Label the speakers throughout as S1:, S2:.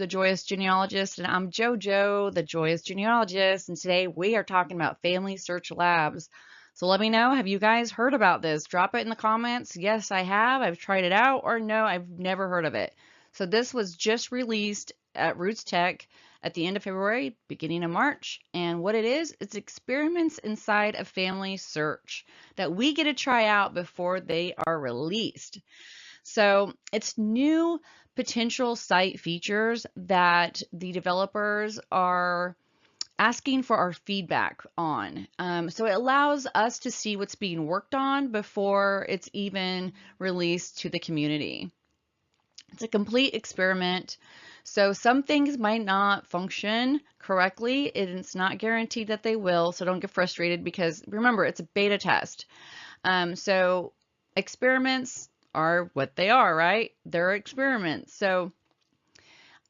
S1: the Joyous Genealogist, and I'm JoJo, the Joyous Genealogist, and today we are talking about FamilySearch Labs. So let me know, have you guys heard about this? Drop it in the comments. Yes, I have. I've tried it out, or no, I've never heard of it. So this was just released at Roots Tech at the end of February, beginning of March. And what it is, it's experiments inside of FamilySearch that we get to try out before they are released. So it's new potential site features that the developers are asking for our feedback on. So it allows us to see what's being worked on before it's even released to the community. It's a complete experiment. So some things might not function correctly, and it's not guaranteed that they will. So don't get frustrated because remember, it's a beta test. So experiments are what they are, right? They're experiments. So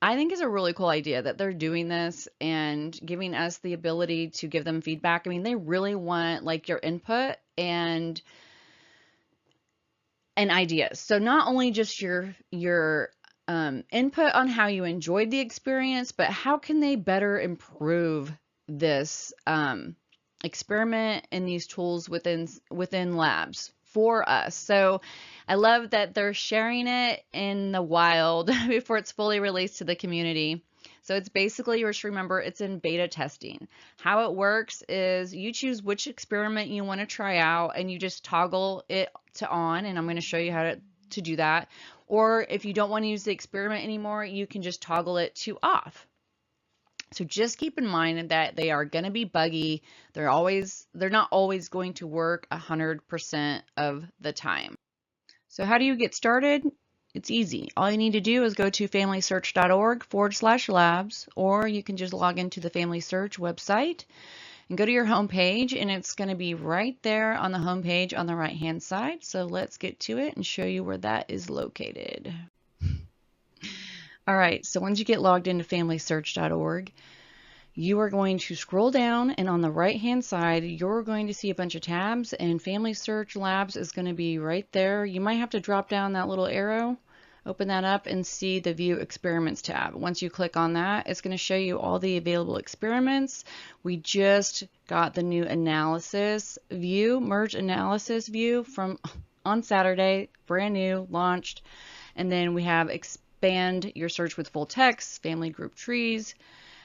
S1: I think it's a really cool idea that they're doing this and giving us the ability to give them feedback. I mean, they really want like your input and ideas. So not only just your input on how you enjoyed the experience, but how can they better improve this experiment and these tools within labs for us. So I love that they're sharing it in the wild before it's fully released to the community. So it's basically, just remember, it's in beta testing. How it works is you choose which experiment you want to try out and you just toggle it to on, and I'm going to show you how to do that. Or if you don't want to use the experiment anymore, you can just toggle it to off. So just keep in mind that they are going to be buggy. They're not always going to work 100% of the time. So how do you get started? It's easy. All you need to do is go to familysearch.org/labs, or you can just log into the FamilySearch website and go to your home page, and it's going to be right there on the home page on the right hand side. So let's get to it and show you where that is located. All right, so once you get logged into familysearch.org, you are going to scroll down, and on the right hand side you're going to see a bunch of tabs, and FamilySearch Labs is going to be right there. You might have to drop down that little arrow, open that up, and see the View Experiments tab. Once you click on that, it's going to show you all the available experiments. We just got the new analysis view, merge analysis view from on Saturday, brand new, launched. And then we have expand your search with full text, family group trees,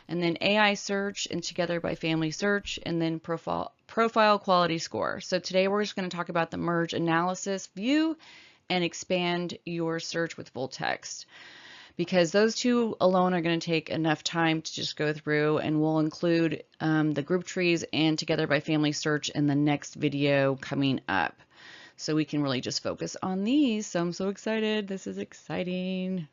S1: and then AI search and together by FamilySearch, and then profile quality score. So today we're just going to talk about the merge analysis view and expand your search with full text, because those two alone are going to take enough time to just go through, and we'll include the group trees and together by FamilySearch in the next video coming up. So we can really just focus on these. So I'm so excited. This is exciting.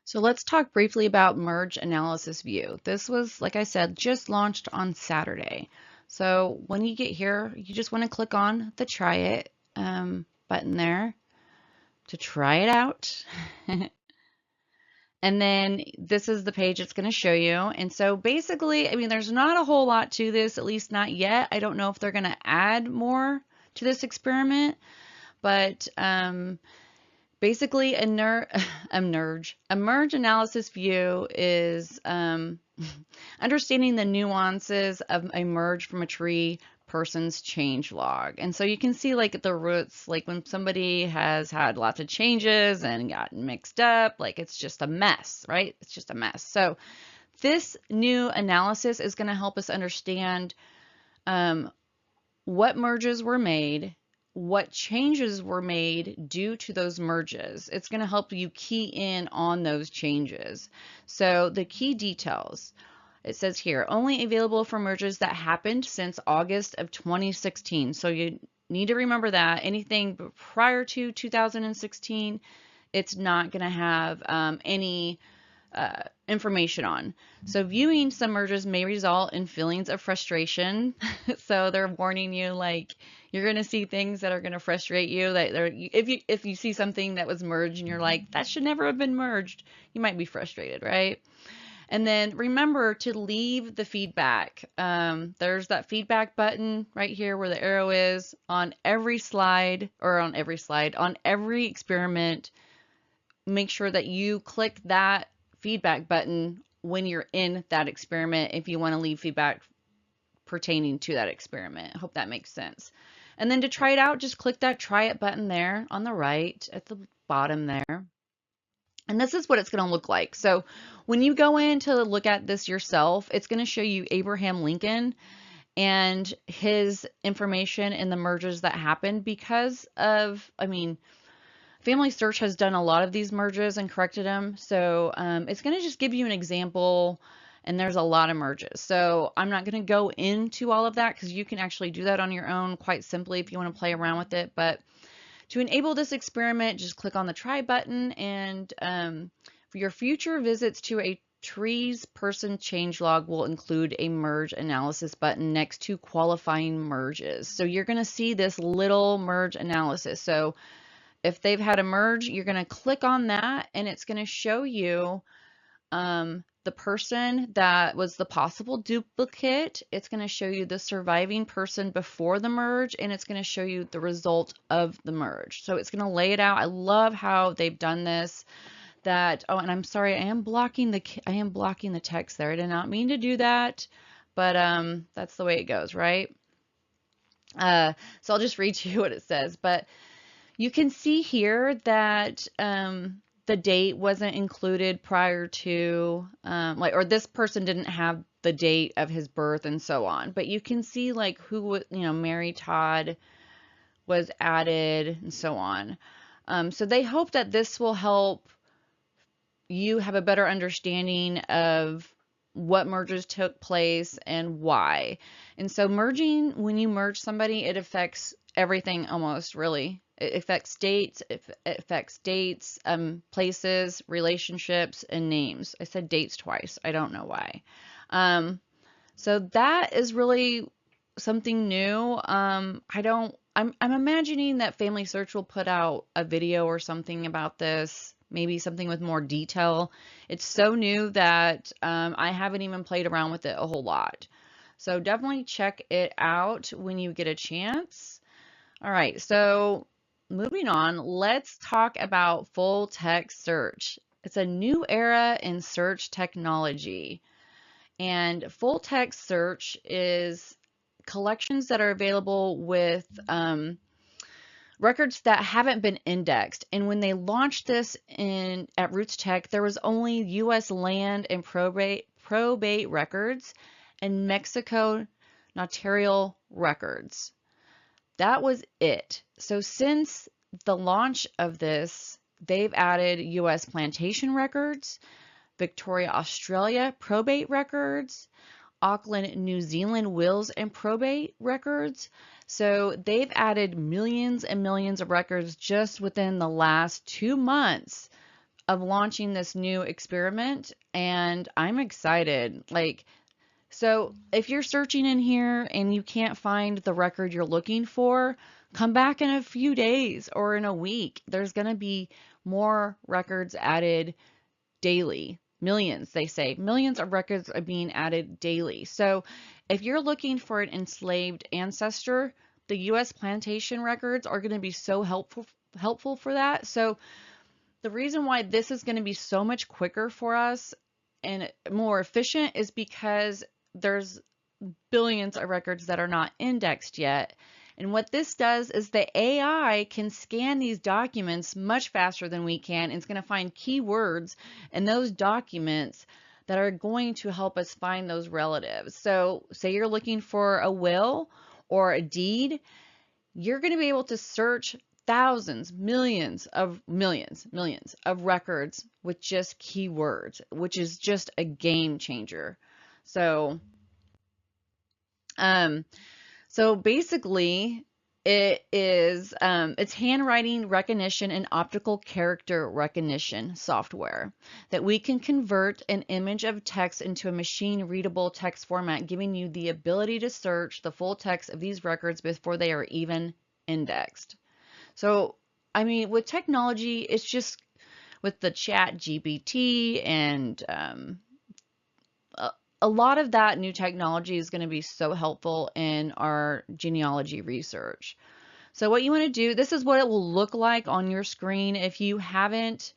S1: So let's talk briefly about Merge Analysis View. This was, like I said, just launched on Saturday. So when you get here, you just want to click on the Try It button there to try it out. And then this is the page it's going to show you. And so basically, I mean, there's not a whole lot to this, at least not yet. I don't know if they're going to add more to this experiment, but basically, a merge analysis view is understanding the nuances of a merge from a tree person's change log. And so you can see like the roots, like when somebody has had lots of changes and gotten mixed up, like it's just a mess, right? It's just a mess. So this new analysis is going to help us understand what merges were made, what changes were made due to those merges. It's going to help you key in on those changes. So the key details, it says here, only available for merges that happened since August of 2016. So you need to remember that anything prior to 2016, it's not going to have any information on. So viewing some merges may result in feelings of frustration. So they're warning you, like, you're going to see things that are going to frustrate you. That if you see something that was merged and you're like, that should never have been merged, you might be frustrated, right? And then remember to leave the feedback. There's that feedback button right here where the arrow is on every slide, or on every experiment. Make sure that you click that feedback button when you're in that experiment if you want to leave feedback pertaining to that experiment. I hope that makes sense. And then to try it out, just click that try it button there on the right at the bottom there. And this is what it's going to look like. So when you go in to look at this yourself, it's going to show you Abraham Lincoln and his information in the merges that happened because of, I mean, FamilySearch has done a lot of these merges and corrected them. So it's going to just give you an example, and there's a lot of merges. So I'm not going to go into all of that because you can actually do that on your own quite simply if you want to play around with it. But to enable this experiment, just click on the try button, and for your future visits to a trees person changelog will include a merge analysis button next to qualifying merges. So you're going to see this little merge analysis. So if they've had a merge, you're going to click on that, and it's going to show you the person that was the possible duplicate. It's going to show you the surviving person before the merge, and it's going to show you the result of the merge. So it's going to lay it out. I love how they've done this. That, oh, and I'm sorry, I am blocking the text there. I did not mean to do that, but that's the way it goes, right? So I'll just read to you what it says. But you can see here that the date wasn't included prior to, or this person didn't have the date of his birth and so on. But you can see like who, Mary Todd was added and so on. So they hope that this will help you have a better understanding of what merges took place and why. And so merging, when you merge somebody, it affects everything almost, really. It affects dates, places, relationships, and names. I said dates twice. I don't know why. So that is really something new. I'm imagining that FamilySearch will put out a video or something about this, maybe something with more detail. It's so new that I haven't even played around with it a whole lot. So definitely check it out when you get a chance. All right, so moving on, let's talk about full text search. It's a new era in search technology. And full text search is collections that are available with records that haven't been indexed. And when they launched this at Roots Tech, there was only U.S. land and probate records and Mexico notarial records. That was it. So since the launch of this, they've added U.S. plantation records, Victoria, Australia probate records, Auckland, New Zealand wills and probate records. So they've added millions and millions of records just within the last 2 months of launching this new experiment, and I'm excited. So if you're searching in here and you can't find the record you're looking for, come back in a few days or in a week. There's going to be more records added daily. Millions, they say. Millions of records are being added daily. So if you're looking for an enslaved ancestor, the U.S. plantation records are going to be so helpful for that. So the reason why this is going to be so much quicker for us and more efficient is because there's billions of records that are not indexed yet. And what this does is the AI can scan these documents much faster than we can, and it's going to find keywords in those documents that are going to help us find those relatives. So say you're looking for a will or a deed, you're going to be able to search thousands, millions of records with just keywords, which is just a game changer. So basically it's handwriting recognition and optical character recognition software that we can convert an image of text into a machine readable text format, giving you the ability to search the full text of these records before they are even indexed. So, I mean, with technology, it's just with the chat GPT and a lot of that new technology is going to be so helpful in our genealogy research. So what you want to do, this is what it will look like on your screen if you haven't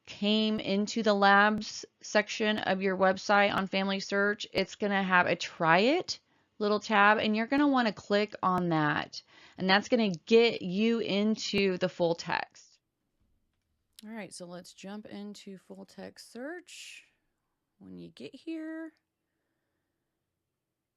S1: came into the labs section of your website on Family Search, it's going to have a try it little tab, and you're going to want to click on that. And that's going to get you into the full text. All right, so let's jump into full text search. When you get here,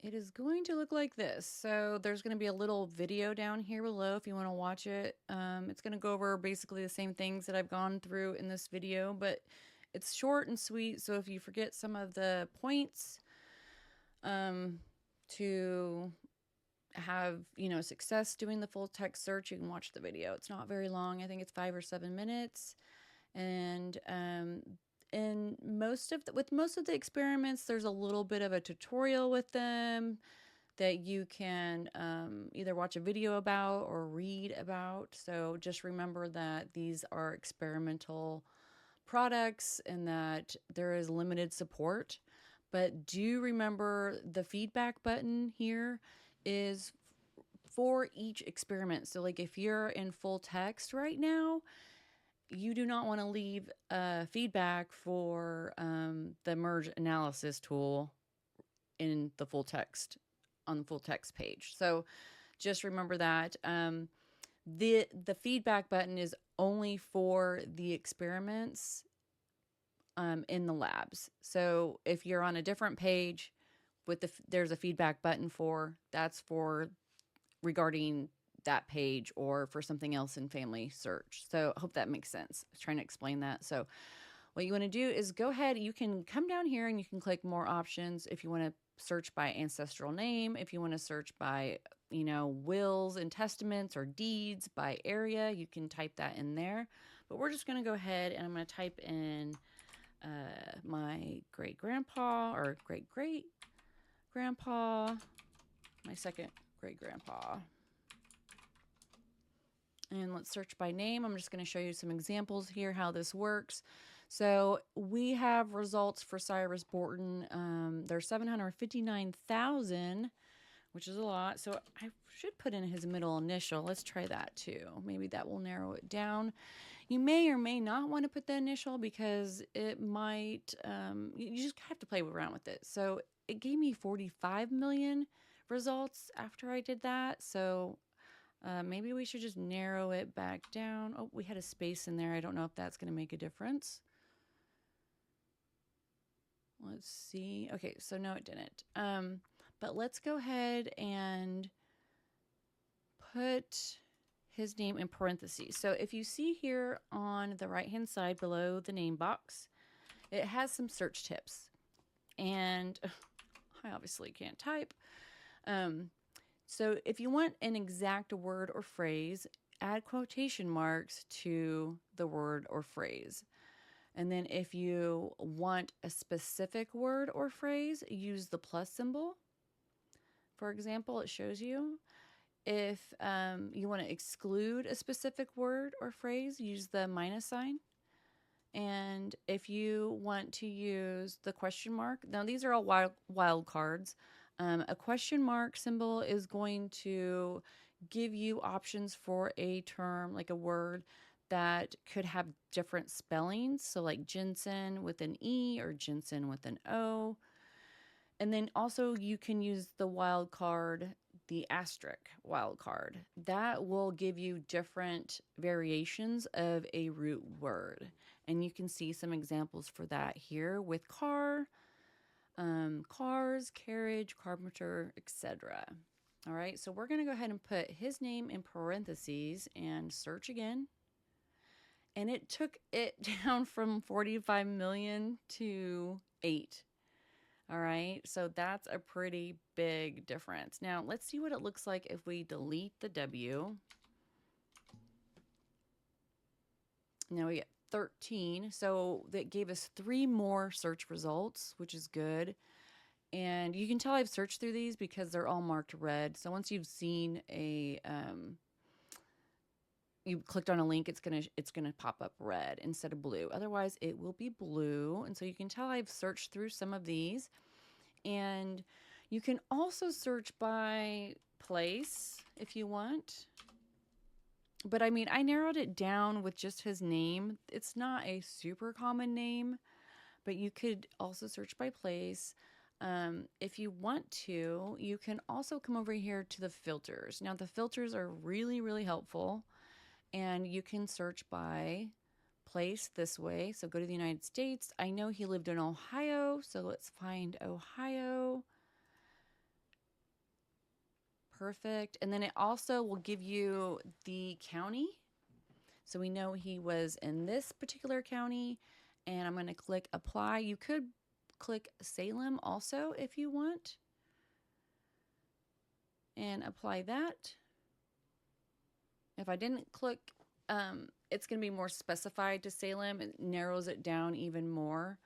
S1: it is going to look like this. So there's going to be a little video down here below if you want to watch it. It's going to go over basically the same things that I've gone through in this video, but it's short and sweet. So if you forget some of the points to have, success doing the full text search, you can watch the video. It's not very long. I think it's 5 or 7 minutes. And with most of the experiments, there's a little bit of a tutorial with them that you can either watch a video about or read about. So just remember that these are experimental products and that there is limited support. But do remember the feedback button here is for each experiment. So like if you're in full text right now, you do not want to leave feedback for the merge analysis tool in the full text, on the full text page. So just remember that. The feedback button is only for the experiments in the labs. So if you're on a different page with there's a feedback button that's for regarding that page or for something else in FamilySearch. So I hope that makes sense. I was trying to explain that. So what you want to do is go ahead, you can come down here and you can click more options if you want to search by ancestral name, if you want to search by, wills and testaments or deeds by area, you can type that in there. But we're just going to go ahead and I'm going to type in my great-grandpa or great-great-grandpa, my second great-grandpa. And let's search by name. I'm just going to show you some examples here how this works. So we have results for Cyrus Borton. There's 759,000, which is a lot. So I should put in his middle initial. Let's try that too. Maybe that will narrow it down. You may or may not want to put the initial because it might, you just have to play around with it. So it gave me 45 million results after I did that. So maybe we should just narrow it back down. Oh, we had a space in there. I don't know if that's going to make a difference. Let's see. Okay, so no, it didn't. But let's go ahead and put his name in parentheses. So if you see here on the right-hand side below the name box, it has some search tips. And I obviously can't type. So if you want an exact word or phrase, add quotation marks to the word or phrase. And then if you want a specific word or phrase, use the plus symbol. For example, it shows you. If you want to exclude a specific word or phrase, use the minus sign. And if you want to use the question mark, now these are all wild cards. A question mark symbol is going to give you options for a term, like a word that could have different spellings. So like Jensen with an E or Jensen with an O. And then also you can use the wild card, the asterisk wild card. That will give you different variations of a root word. And you can see some examples for that here with car, cars, carriage, carpenter, etc. All right, so we're going to go ahead and put his name in parentheses and search again. And it took it down from 45 million to 8. All right, so that's a pretty big difference. Now, let's see what it looks like if we delete the W. Now we get 13, so that gave us 3 more search results, which is good. And you can tell I've searched through these because they're all marked red. So once you've seen a, you clicked on a link, it's gonna pop up red instead of blue. Otherwise, it will be blue. And so you can tell I've searched through some of these. And you can also search by place if you want. But I mean, I narrowed it down with just his name. It's not a super common name, but you could also search by place. If you want to, you can also come over here to the filters. Now, the filters are really, really helpful, and you can search by place this way. So go to the United States. I know he lived in Ohio, so let's find Ohio. Perfect. And then it also will give you the county. So we know he was in this particular county, and I'm going to click apply. You could click Salem also if you want, and apply that. If I didn't click, it's going to be more specified to Salem. It narrows it down even more.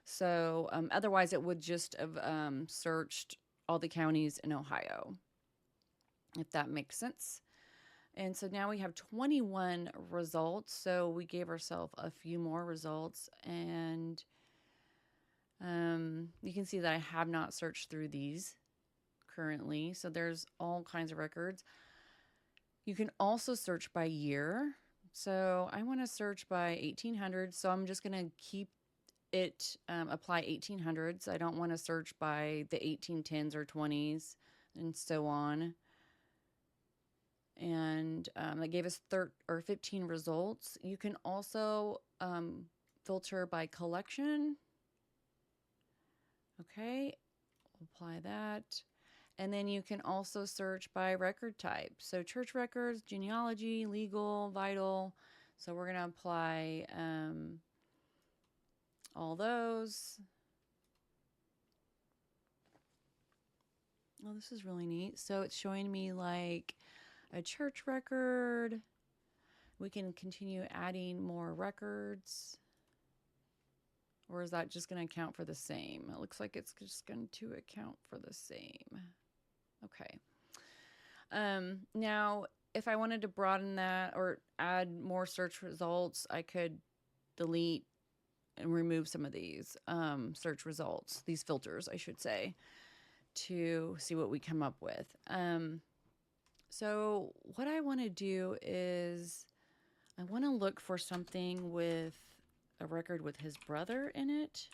S1: So otherwise it would just have searched all the counties in Ohio, if that makes sense. And so now we have 21 results. So we gave ourselves a few more results, and you can see that I have not searched through these currently. So there's all kinds of records. You can also search by year. So I want to search by 1800. So I'm just going to keep it apply 1800s. I don't want to search by the 1810s or 20s and so on. And that gave us 15 results. You can also filter by collection. Okay, apply that. And then you can also search by record type. So church records, genealogy, legal, vital. So we're going to apply all those. Oh, this is really neat. So it's showing me like a church record. We can continue adding more records. Or is that just going to account for the same? It looks like it's just going to account for the same. Okay. Now, if I wanted to broaden that or add more search results, I could delete and remove some of these search results, these filters, I should say, to see what we come up with. So what I want to do is I want to look for something with a record with his brother in it.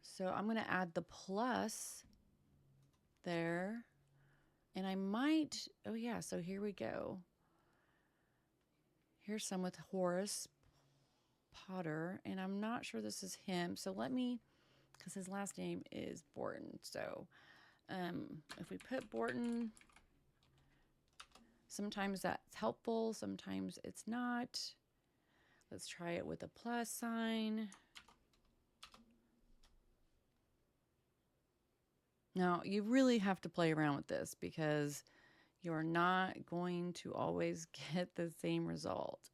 S1: So I'm going to add the plus there. And I might, oh yeah, so here we go. Here's some with Horace Potter, and I'm not sure this is him. So let me, because his last name is Borton. So if we put Borton, sometimes that's helpful, sometimes it's not. Let's try it with a plus sign. Now, you really have to play around with this because you're not going to always get the same result.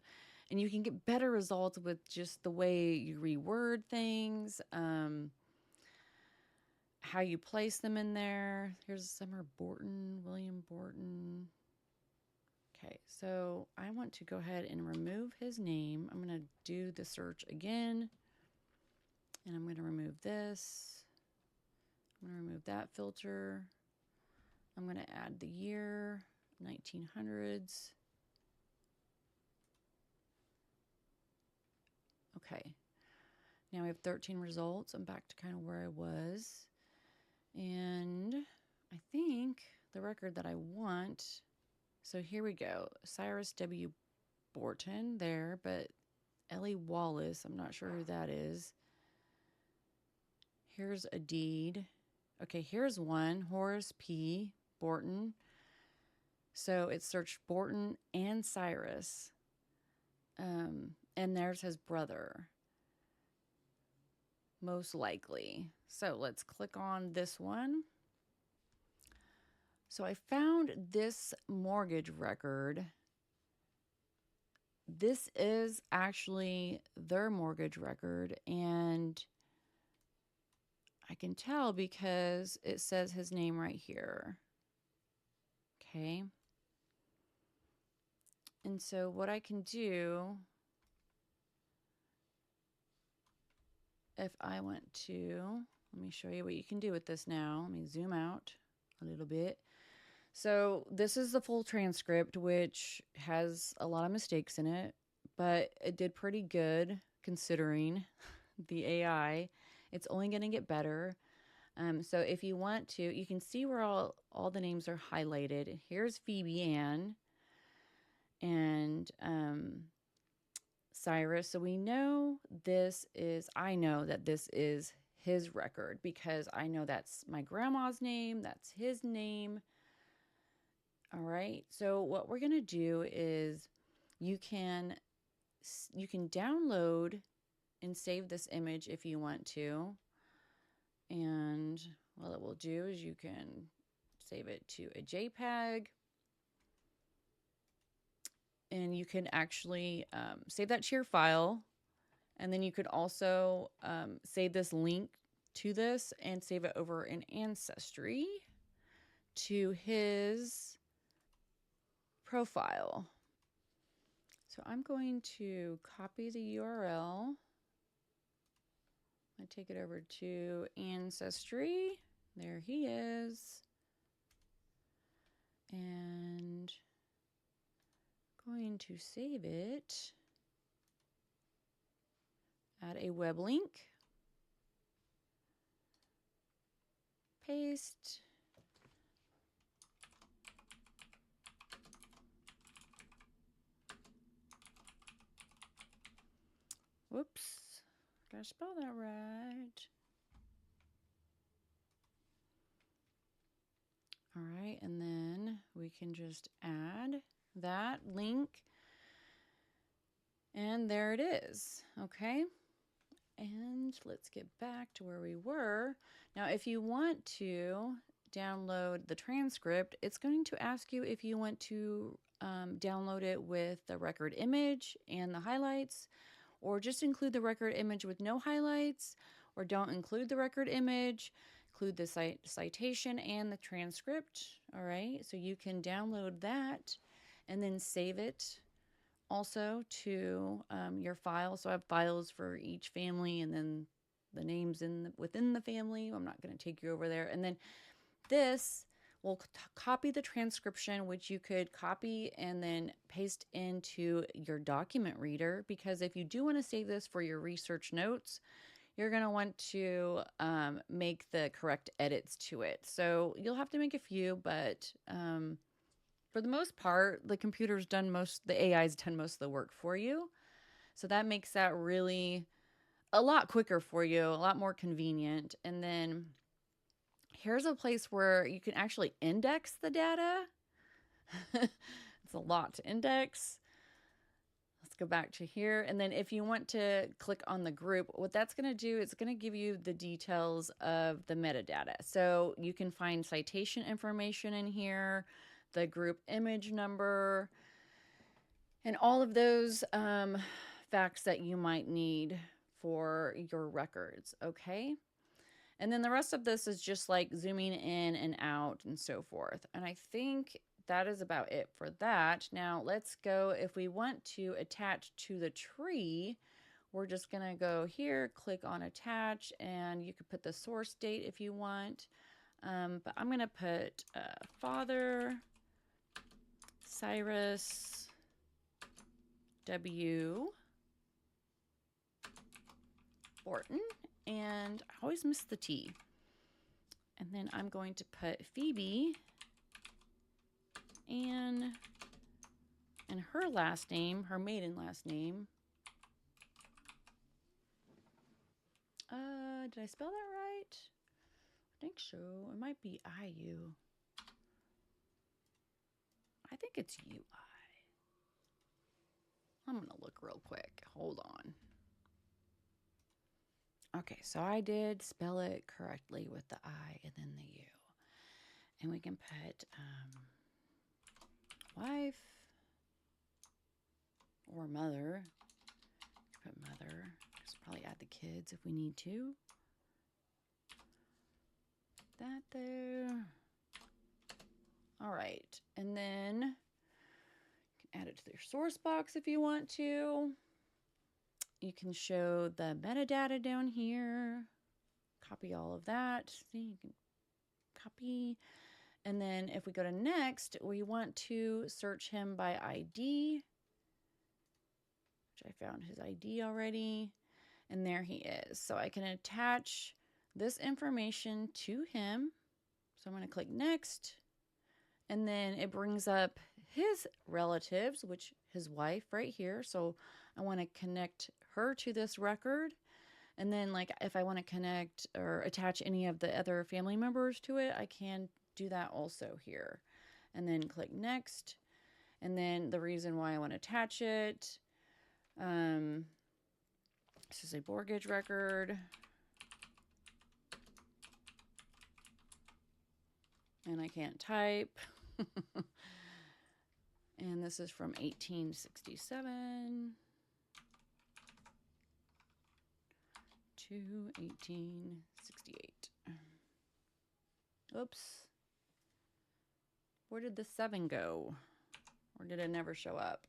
S1: And you can get better results with just the way you reword things, how you place them in there. Here's Summer Borton, William Borton. Okay, so I want to go ahead and remove his name. I'm going to do the search again. And I'm going to remove this. I'm going to remove that filter. I'm going to add the year, 1900s. Okay. Now we have 13 results. I'm back to kind of where I was. And I think the record that I want, so here we go. Cyrus W. Borton there, but Ellie Wallace, I'm not sure who that is. Here's a deed. Okay, here's one, Horace P. Borton. So it searched Borton and Cyrus. And there's his brother. Most likely. So let's click on this one. So I found this mortgage record. This is actually their mortgage record, and I can tell because it says his name right here. Okay. And so what I can do, if I want to, let me show you what you can do with this now. Let me zoom out a little bit. So this is the full transcript, which has a lot of mistakes in it, but it did pretty good considering the AI. It's only going to get better. So if you want to, you can see where all the names are highlighted. Here's Phoebe Ann and Cyrus. So we know I know that this is his record because I know that's my grandma's name, that's his name. All right. So what we're going to do is you can download and save this image if you want to. And what it will do is you can save it to a JPEG. And you can actually save that to your file. And then you could also save this link to this and save it over in Ancestry to his profile. So I'm going to copy the URL. I take it over to Ancestry. There he is. And going to save it. Add a web link. Paste. Whoops. Gotta spell that right. All right, and then we can just add that link. And there it is. Okay. And let's get back to where we were. Now, if you want to download the transcript, it's going to ask you if you want to download it with the record image and the highlights, or just include the record image with no highlights, or don't include the record image, include the citation and the transcript. All right, so you can download that and then save it also to your file. So I have files for each family and then the names within the family. I'm not going to take you over there. And then this will copy the transcription, which you could copy and then paste into your document reader, because if you do want to save this for your research notes, you're going to want to make the correct edits to it. So you'll have to make a few, but for the most part, the AI's done most of the work for you. So that makes that really a lot quicker for you, a lot more convenient. And then here's a place where you can actually index the data. It's a lot to index. Let's go back to here. And then if you want to click on the group, what that's going to do, it's going to give you the details of the metadata. So you can find citation information in here, the group image number, and all of those facts that you might need for your records, okay? And then the rest of this is just like zooming in and out and so forth. And I think that is about it for that. Now let's go, if we want to attach to the tree, we're just gonna go here, click on attach, and you could put the source date if you want. But I'm gonna put Father Cyrus W. Borton, and I always miss the T. And then I'm going to put Phoebe and her last name, her maiden last name. Did I spell that right? I think so. It might be IU. I think it's UI. I'm going to look real quick. Hold on. Okay, so I did spell it correctly with the I and then the U. And we can put wife or mother. Put mother. Just probably add the kids if we need to. Put that there. All right, and then you can add it to your source box if you want to. You can show the metadata down here. Copy all of that. See, you can copy. And then if we go to next, we want to search him by ID, which I found his ID already. And there he is. So I can attach this information to him. So I'm going to click next. And then it brings up his relatives, which his wife right here. So I want to connect her to this record. And then like if I want to connect or attach any of the other family members to it, I can do that also here. And then click next. And then the reason why I want to attach it. This is a mortgage record. And I can't type. And this is from 1867 to 1868. Oops. Where did the 7 go? Or did it never show up?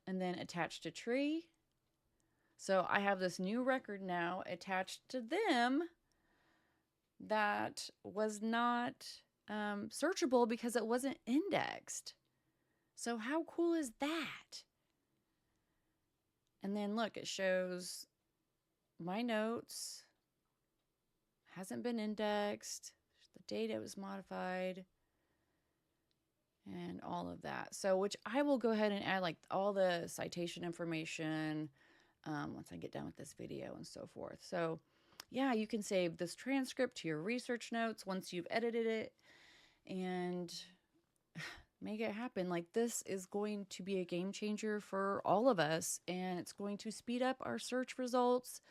S1: And then attached to tree. So I have this new record now attached to them that was not searchable because it wasn't indexed. So how cool is that? And then look, it shows my notes, hasn't been indexed, the date it was modified, and all of that. So which I will go ahead and add like all the citation information once I get done with this video and so forth. So yeah, you can save this transcript to your research notes once you've edited it and make it happen. Like this is going to be a game changer for all of us, and it's going to speed up our search results.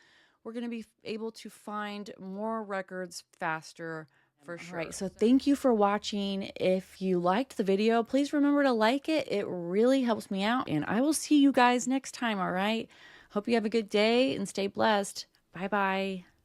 S1: We're going to be able to find more records faster for sure. All right, so thank you for watching. If you liked the video, please remember to like it. It really helps me out, and I will see you guys next time, all right? Hope you have a good day and stay blessed. Bye-bye.